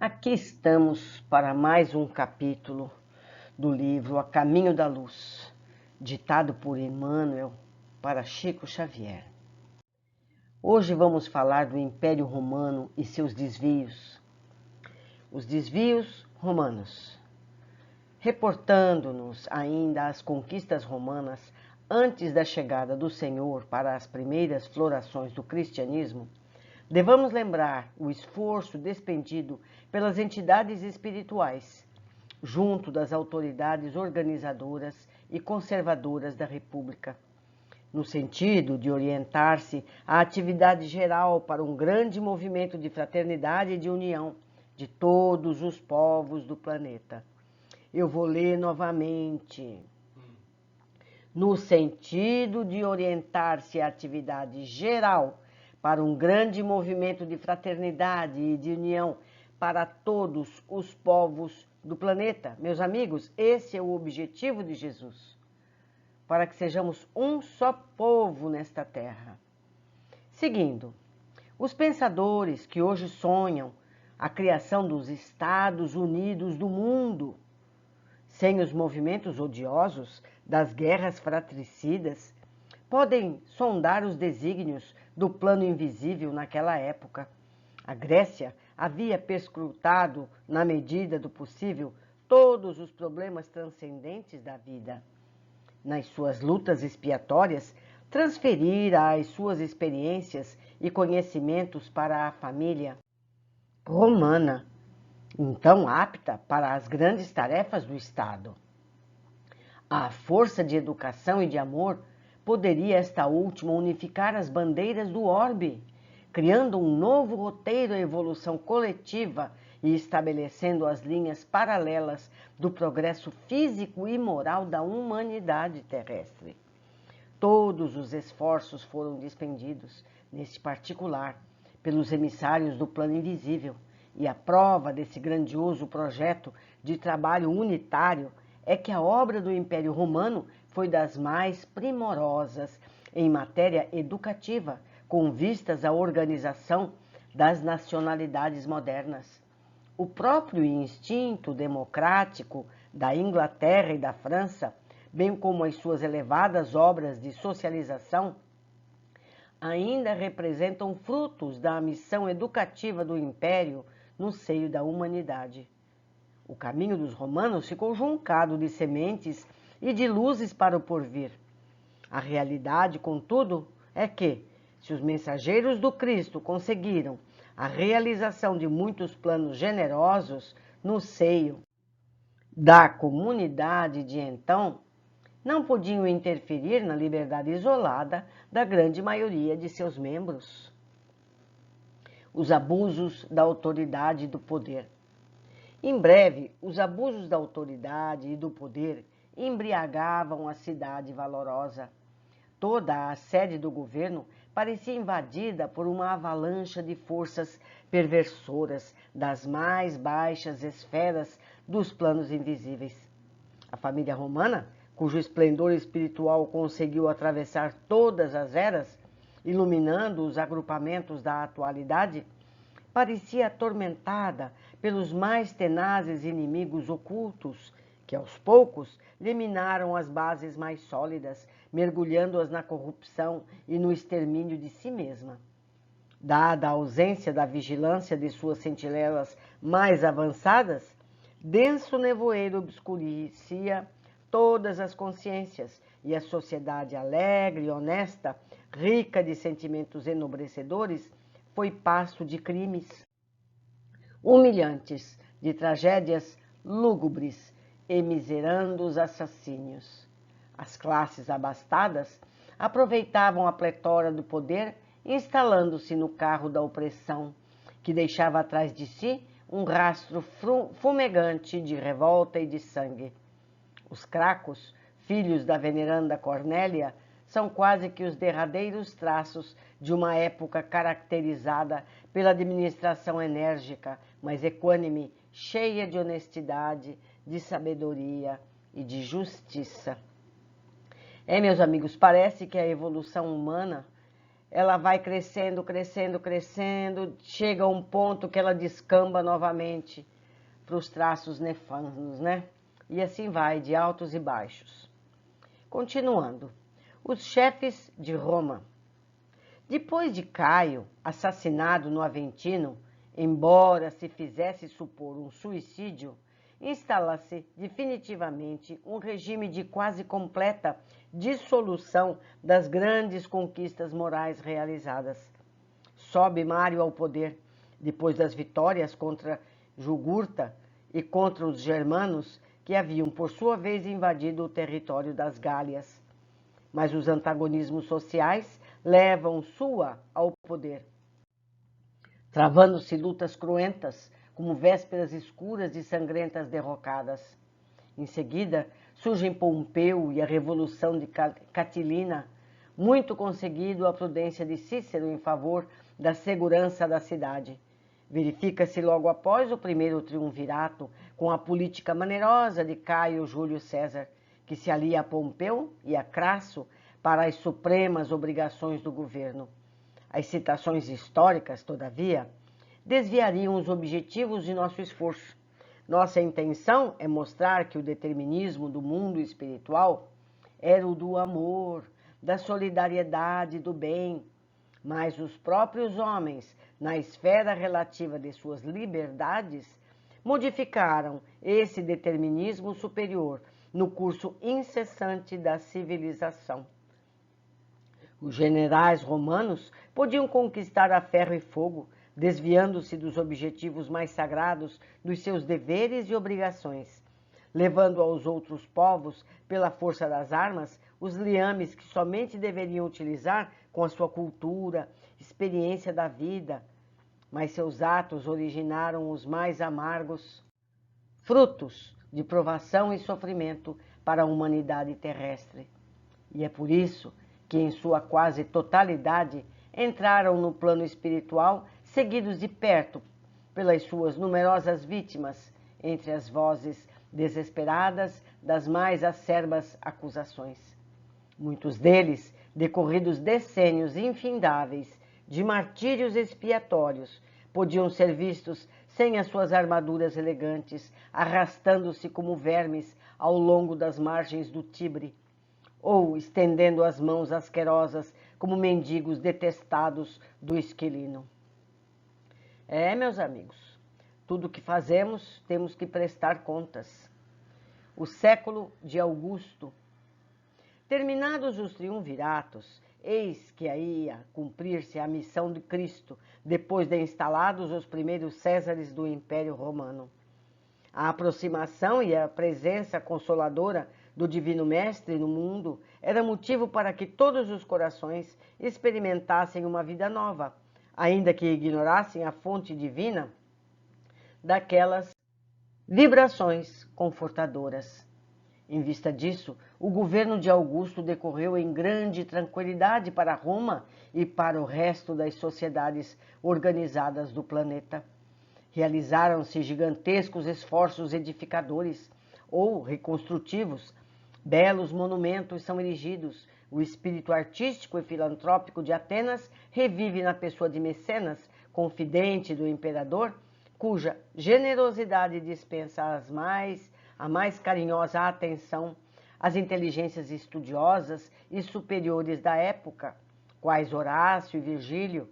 Aqui estamos para mais um capítulo do livro A Caminho da Luz, ditado por Emmanuel para Chico Xavier. Hoje vamos falar do Império Romano e seus desvios. Os desvios romanos. Reportando-nos ainda às conquistas romanas antes da chegada do Senhor para as primeiras florações do cristianismo, devamos lembrar o esforço despendido pelas entidades espirituais, junto das autoridades organizadoras e conservadoras da República, no sentido de orientar-se à atividade geral para um grande movimento de fraternidade e de união de todos os povos do planeta. Eu vou ler novamente. No sentido de orientar-se à atividade geral para um grande movimento de fraternidade e de união para todos os povos do planeta. Meus amigos, esse é o objetivo de Jesus, para que sejamos um só povo nesta terra. Seguindo, os pensadores que hoje sonham a criação dos Estados Unidos do mundo, sem os movimentos odiosos das guerras fratricidas, podem sondar os desígnios do plano invisível naquela época. A Grécia havia perscrutado, na medida do possível, todos os problemas transcendentes da vida. Nas suas lutas expiatórias, transferira as suas experiências e conhecimentos para a família romana, então apta para as grandes tarefas do Estado. À força de educação e de amor, poderia esta última unificar as bandeiras do orbe, criando um novo roteiro à evolução coletiva e estabelecendo as linhas paralelas do progresso físico e moral da humanidade terrestre. Todos os esforços foram despendidos, neste particular, pelos emissários do plano invisível, e a prova desse grandioso projeto de trabalho unitário é que a obra do Império Romano foi das mais primorosas em matéria educativa, com vistas à organização das nacionalidades modernas. O próprio instinto democrático da Inglaterra e da França, bem como as suas elevadas obras de socialização, ainda representam frutos da missão educativa do Império no seio da humanidade. O caminho dos romanos ficou juncado de sementes e de luzes para o porvir. A realidade, contudo, é que, se os mensageiros do Cristo conseguiram a realização de muitos planos generosos no seio da comunidade de então, não podiam interferir na liberdade isolada da grande maioria de seus membros. Os abusos da autoridade e do poder. Em breve, os abusos da autoridade e do poder embriagavam a cidade valorosa. Toda a sede do governo parecia invadida por uma avalanche de forças perversoras das mais baixas esferas dos planos invisíveis. A família romana, cujo esplendor espiritual conseguiu atravessar todas as eras, iluminando os agrupamentos da atualidade, parecia atormentada pelos mais tenazes inimigos ocultos, que aos poucos lhe minaram as bases mais sólidas, mergulhando-as na corrupção e no extermínio de si mesma. Dada a ausência da vigilância de suas sentinelas mais avançadas, denso nevoeiro obscurecia todas as consciências, e a sociedade alegre e honesta, rica de sentimentos enobrecedores, foi pasto de crimes humilhantes, de tragédias lúgubres e miserandos assassínios. As classes abastadas aproveitavam a pletora do poder, instalando-se no carro da opressão, que deixava atrás de si um rastro fumegante de revolta e de sangue. Os cracos, filhos da veneranda Cornélia, são quase que os derradeiros traços de uma época caracterizada pela administração enérgica, mas equânime, cheia de honestidade, de sabedoria e de justiça. Meus amigos, parece que a evolução humana ela vai crescendo, crescendo, crescendo, chega a um ponto que ela descamba novamente para os traços nefandos, né? E assim vai, de altos e baixos. Continuando, os chefes de Roma. Depois de Caio, assassinado no Aventino, embora se fizesse supor um suicídio, instala-se definitivamente um regime de quase completa dissolução das grandes conquistas morais realizadas. Sobe Mário ao poder, depois das vitórias contra Jugurta e contra os germanos, que haviam, por sua vez, invadido o território das Gálias. Mas os antagonismos sociais levam Sua ao poder, travando-se lutas cruentas, como vésperas escuras e sangrentas derrocadas. Em seguida, surgem Pompeu e a Revolução de Catilina, muito conseguido a prudência de Cícero em favor da segurança da cidade. Verifica-se logo após o primeiro triunvirato, com a política manerosa de Caio Júlio César, que se alia a Pompeu e a Crasso para as supremas obrigações do governo. As citações históricas, todavia, desviariam os objetivos de nosso esforço. Nossa intenção é mostrar que o determinismo do mundo espiritual era o do amor, da solidariedade, do bem, mas os próprios homens, na esfera relativa de suas liberdades, modificaram esse determinismo superior no curso incessante da civilização. Os generais romanos podiam conquistar a ferro e fogo, desviando-se dos objetivos mais sagrados dos seus deveres e obrigações, levando aos outros povos, pela força das armas, os liames que somente deveriam utilizar com a sua cultura, experiência da vida, mas seus atos originaram os mais amargos frutos de provação e sofrimento para a humanidade terrestre. E é por isso que, em sua quase totalidade, entraram no plano espiritual, seguidos de perto pelas suas numerosas vítimas, entre as vozes desesperadas das mais acerbas acusações. Muitos deles, decorridos decênios infindáveis de martírios expiatórios, podiam ser vistos sem as suas armaduras elegantes, arrastando-se como vermes ao longo das margens do Tibre, ou estendendo as mãos asquerosas como mendigos detestados do Esquilino. Meus amigos, tudo o que fazemos temos que prestar contas. O século de Augusto. Terminados os triunviratos, eis que aí ia cumprir-se a missão de Cristo, depois de instalados os primeiros Césares do Império Romano. A aproximação e a presença consoladora do Divino Mestre no mundo era motivo para que todos os corações experimentassem uma vida nova, ainda que ignorassem a fonte divina daquelas vibrações confortadoras. Em vista disso, o governo de Augusto decorreu em grande tranquilidade para Roma e para o resto das sociedades organizadas do planeta. Realizaram-se gigantescos esforços edificadores ou reconstrutivos. Belos monumentos são erigidos. O espírito artístico e filantrópico de Atenas revive na pessoa de Mecenas, confidente do imperador, cuja generosidade dispensa a mais carinhosa atenção às inteligências estudiosas e superiores da época, quais Horácio e Virgílio,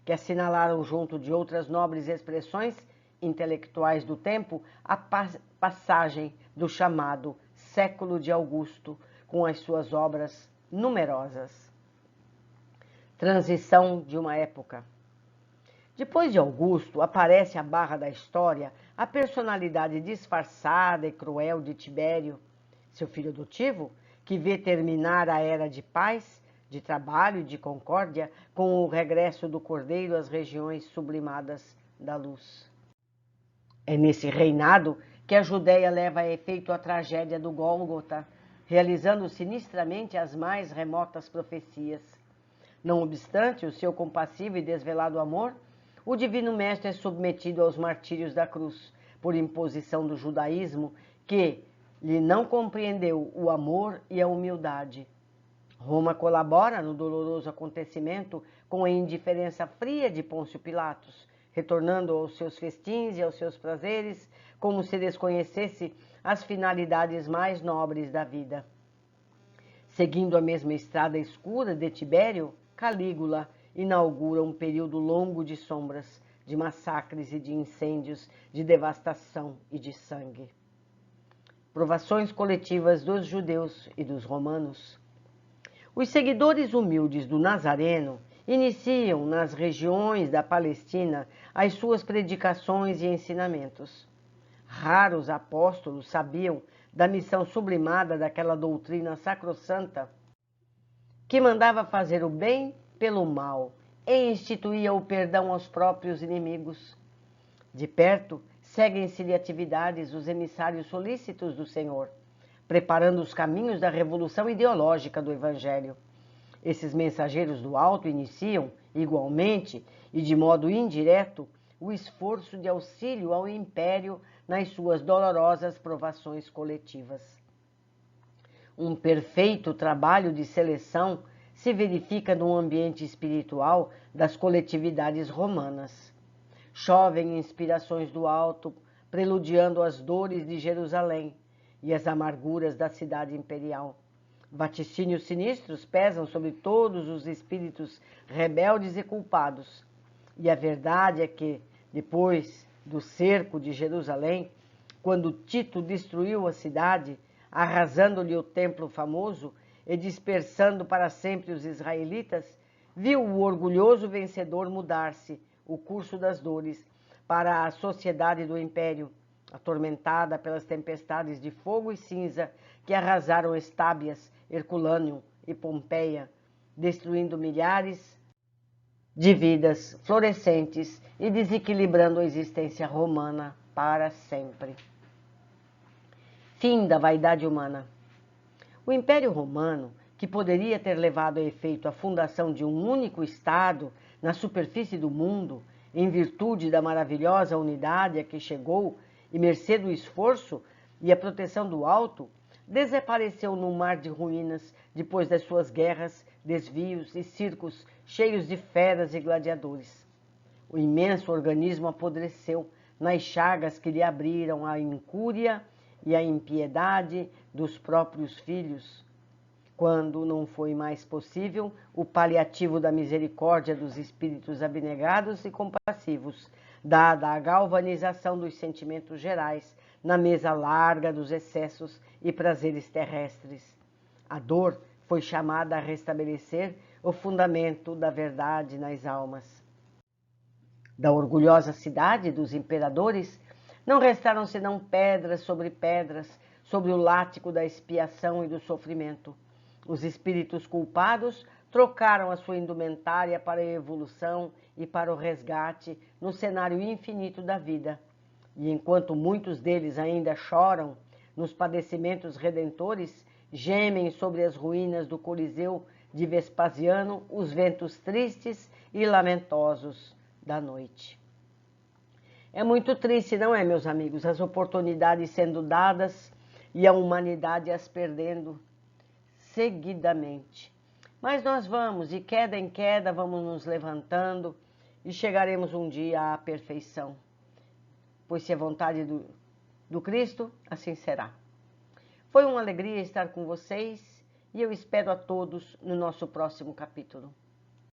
que assinalaram junto de outras nobres expressões intelectuais do tempo a passagem do chamado século de Augusto, com as suas obras numerosas. Transição de uma época. Depois de Augusto, aparece à barra da história a personalidade disfarçada e cruel de Tibério, seu filho adotivo, que vê terminar a era de paz, de trabalho e de concórdia com o regresso do Cordeiro às regiões sublimadas da luz. É nesse reinado que a Judéia leva a efeito a tragédia do Gólgota, realizando sinistramente as mais remotas profecias. Não obstante o seu compassivo e desvelado amor, o Divino Mestre é submetido aos martírios da cruz, por imposição do judaísmo, que lhe não compreendeu o amor e a humildade. Roma colabora no doloroso acontecimento com a indiferença fria de Pôncio Pilatos, retornando aos seus festins e aos seus prazeres, como se desconhecesse as finalidades mais nobres da vida. Seguindo a mesma estrada escura de Tibério, Calígula inaugura um período longo de sombras, de massacres e de incêndios, de devastação e de sangue. Provações coletivas dos judeus e dos romanos. Os seguidores humildes do Nazareno iniciam nas regiões da Palestina as suas predicações e ensinamentos. Raros apóstolos sabiam da missão sublimada daquela doutrina sacrossanta que mandava fazer o bem pelo mal e instituía o perdão aos próprios inimigos. De perto, seguem-se-lhe atividades os emissários solícitos do Senhor, preparando os caminhos da revolução ideológica do Evangelho. Esses mensageiros do alto iniciam, igualmente e de modo indireto, o esforço de auxílio ao império nas suas dolorosas provações coletivas. Um perfeito trabalho de seleção se verifica no ambiente espiritual das coletividades romanas. Chovem inspirações do alto, preludiando as dores de Jerusalém e as amarguras da cidade imperial. Vaticínios sinistros pesam sobre todos os espíritos rebeldes e culpados. E a verdade é que, depois do cerco de Jerusalém, quando Tito destruiu a cidade, arrasando-lhe o templo famoso e dispersando para sempre os israelitas, viu o orgulhoso vencedor mudar-se o curso das dores para a sociedade do império, atormentada pelas tempestades de fogo e cinza que arrasaram Estábias, Herculâneo e Pompeia, destruindo milhares de vidas florescentes e desequilibrando a existência romana para sempre. Fim da vaidade humana. O Império Romano, que poderia ter levado a efeito a fundação de um único Estado na superfície do mundo, em virtude da maravilhosa unidade a que chegou e mercê do esforço e a proteção do alto, desapareceu num mar de ruínas depois das suas guerras, desvios e circos cheios de feras e gladiadores. O imenso organismo apodreceu nas chagas que lhe abriram a incúria e a impiedade dos próprios filhos, quando não foi mais possível o paliativo da misericórdia dos espíritos abnegados e compassivos, dada a galvanização dos sentimentos gerais na mesa larga dos excessos e prazeres terrestres. A dor foi chamada a restabelecer o fundamento da verdade nas almas. Da orgulhosa cidade dos imperadores, não restaram senão pedras sobre o látigo da expiação e do sofrimento. Os espíritos culpados trocaram a sua indumentária para a evolução e para o resgate no cenário infinito da vida. E enquanto muitos deles ainda choram nos padecimentos redentores, gemem sobre as ruínas do Coliseu de Vespasiano os ventos tristes e lamentosos da noite. É muito triste, não é, meus amigos, as oportunidades sendo dadas e a humanidade as perdendo seguidamente. Mas nós vamos, de queda em queda, vamos nos levantando e chegaremos um dia à perfeição. Pois se é vontade do Cristo, assim será. Foi uma alegria estar com vocês e eu espero a todos no nosso próximo capítulo.